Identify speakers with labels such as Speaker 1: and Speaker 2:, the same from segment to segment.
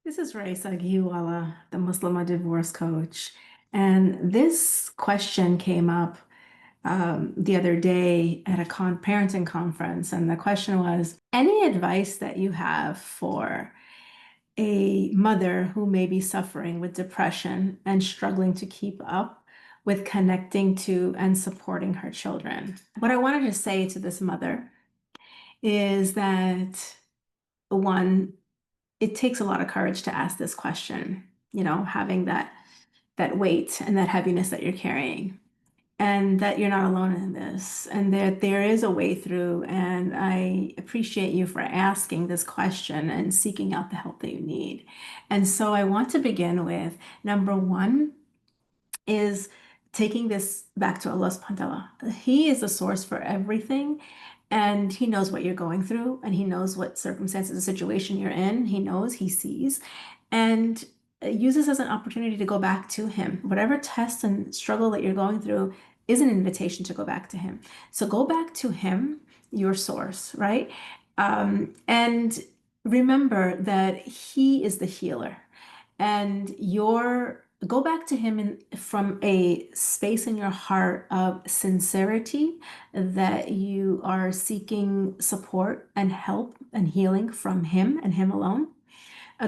Speaker 1: This is Raisa Giwala, the Muslim divorce coach. And this question came up the other day at a parenting conference. And the question was, any advice that you have for a mother who may be suffering with depression and struggling to keep up with connecting to and supporting her children? What I wanted to say to this mother is that one, it takes a lot of courage to ask this question, having that weight and that heaviness that you're carrying, and that you're not alone in this, and that there is a way through. And I appreciate you for asking this question and seeking out the help that you need. And so I want to begin with number one is taking this back to Allah subhanahu wa ta'ala. He is the source for everything, and He knows what you're going through, and He knows what circumstances, the situation you're in. He knows, He sees, and use this as an opportunity to go back to Him. Whatever test and struggle that you're going through is an invitation to go back to Him. So go back to Him, your source, right? And remember that He is the healer, and your go back to him from a space in your heart of sincerity, that you are seeking support and help and healing from him and him alone.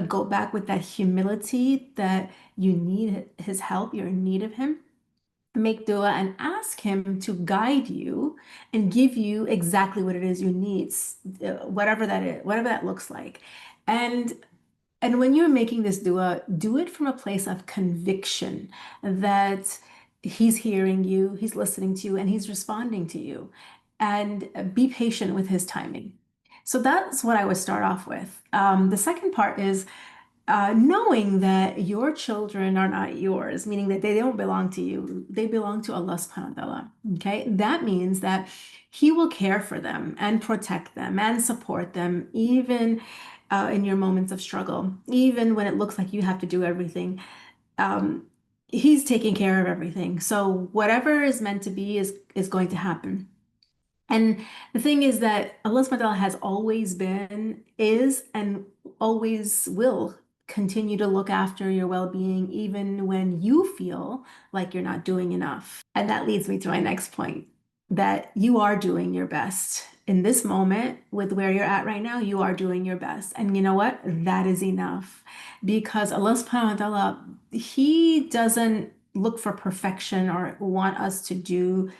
Speaker 1: Go back with that humility that you need his help, you're in need of him. Make dua and ask him to guide you and give you exactly what it is you need, whatever that is, whatever that looks like. And and when you're making this dua, do it from a place of conviction that he's hearing you, he's listening to you, and he's responding to you. And be patient with his timing. So that's what I would start off with. The second part is knowing that your children are not yours, meaning that they don't belong to you, they belong to Allah subhanahu wa ta'ala. Okay, that means that He will care for them and protect them and support them, even in your moments of struggle, even when it looks like you have to do everything. Um, he's taking care of everything. So whatever is meant to be is going to happen. And the thing is that Allah subhanahu wa ta'ala has always been, is, and always will continue to look after your well-being, even when you feel like you're not doing enough. And that leads me to my next point, that you are doing your best. In this moment, with where you're at right now, you are doing your best. And you know what? That is enough. Because Allah subhanahu wa ta'ala, He doesn't look for perfection or want us to do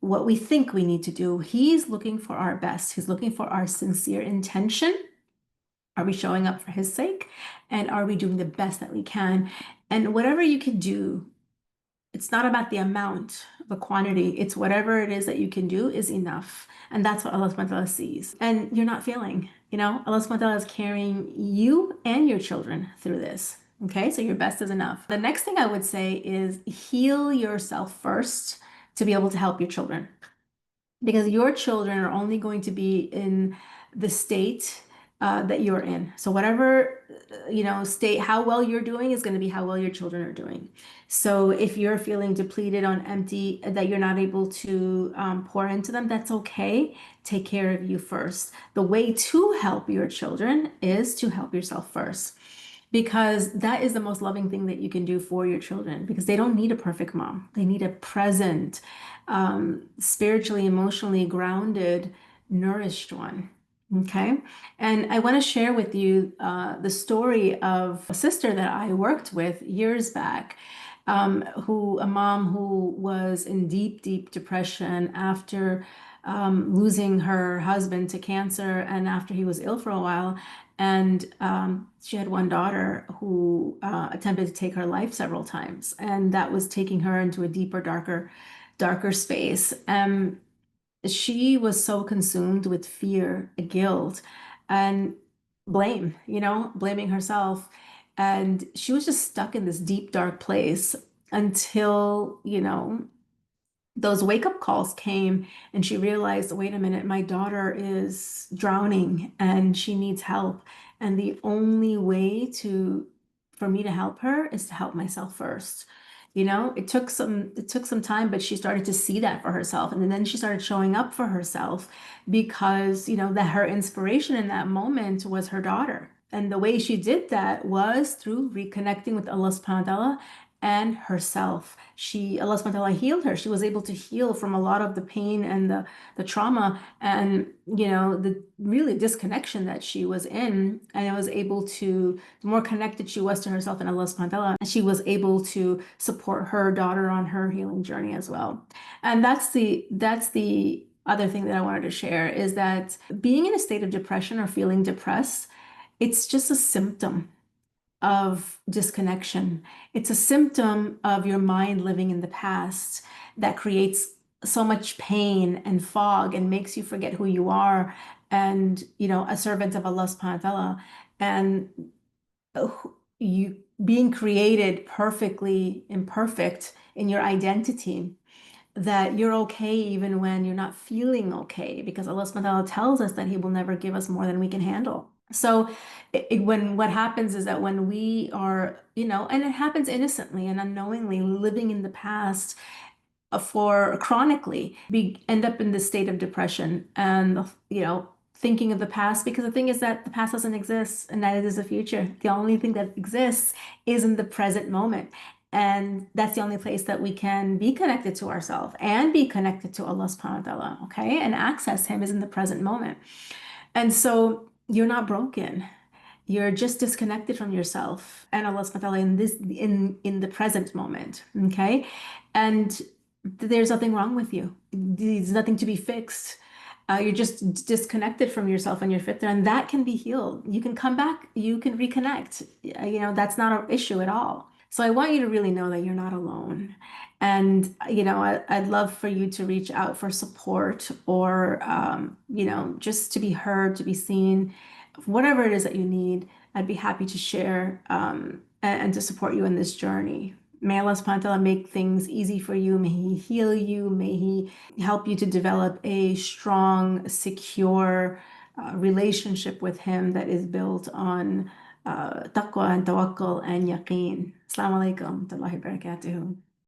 Speaker 1: what we think we need to do. He's looking for our best. He's looking for our sincere intention. Are we showing up for his sake? And are we doing the best that we can? And whatever you can do, it's not about the amount, the quantity. It's whatever it is that you can do is enough. And that's what Allah subhanahu wa ta'ala sees. And you're not failing. Allah subhanahu wa ta'ala is carrying you and your children through this. Okay, so your best is enough. The next thing I would say is heal yourself first to be able to help your children, because your children are only going to be in the state that you're in. So whatever, state, how well you're doing is going to be how well your children are doing. So if you're feeling depleted on empty, that you're not able to pour into them, that's okay. Take care of you first. The way to help your children is to help yourself first, because that is the most loving thing that you can do for your children, because they don't need a perfect mom. They need a present, spiritually, emotionally grounded, nourished one. Okay. And I want to share with you the story of a sister that I worked with years back, a mom who was in deep, deep depression after losing her husband to cancer, and after he was ill for a while. And she had one daughter who attempted to take her life several times, and that was taking her into a deeper, darker space. She was so consumed with fear, guilt, and blame, blaming herself. And she was just stuck in this deep, dark place until, those wake up calls came, and she realized, wait a minute, my daughter is drowning and she needs help. And the only way for me to help her is to help myself first. It took some time, but she started to see that for herself. And then she started showing up for herself, because, that her inspiration in that moment was her daughter. And the way she did that was through reconnecting with Allah subhanahu wa ta'ala and herself. Allah subhanahu wa ta'ala healed her. She was able to heal from a lot of the pain and the trauma and, the really disconnection that she was in. And I was able to, the more connected she was to herself and Allah subhanahu wa ta'ala, she was able to support her daughter on her healing journey as well. And that's the other thing that I wanted to share is that being in a state of depression or feeling depressed, it's just a symptom of disconnection. It's a symptom of your mind living in the past that creates so much pain and fog and makes you forget who you are and, a servant of Allah subhanahu wa ta'ala. And you being created perfectly imperfect in your identity, that you're okay even when you're not feeling okay, because Allah subhanahu wa ta'ala tells us that He will never give us more than we can handle. So when what happens is that when we are, and it happens innocently and unknowingly living in the past for chronically, we end up in this state of depression and, thinking of the past, because the thing is that the past doesn't exist and neither does the future. The only thing that exists is in the present moment. And that's the only place that we can be connected to ourselves and be connected to Allah subhanahu wa ta'ala, okay? And access Him is in the present moment. And so you're not broken. You're just disconnected from yourself and Allah subhanahu wa ta'ala in the present moment. Okay. And there's nothing wrong with you. There's nothing to be fixed. You're just disconnected from yourself and your fitna, and that can be healed. You can come back, you can reconnect. That's not an issue at all. So I want you to really know that you're not alone. And, I'd love for you to reach out for support or, just to be heard, to be seen, whatever it is that you need. I'd be happy to share and to support you in this journey. May Allah subhanahu wa ta'ala make things easy for you. May He heal you. May He help you to develop a strong, secure relationship with Him that is built on taqwa and tawakkul and yaqeen. Assalamu alaikum wa rahmatullahi wa barakatuhu.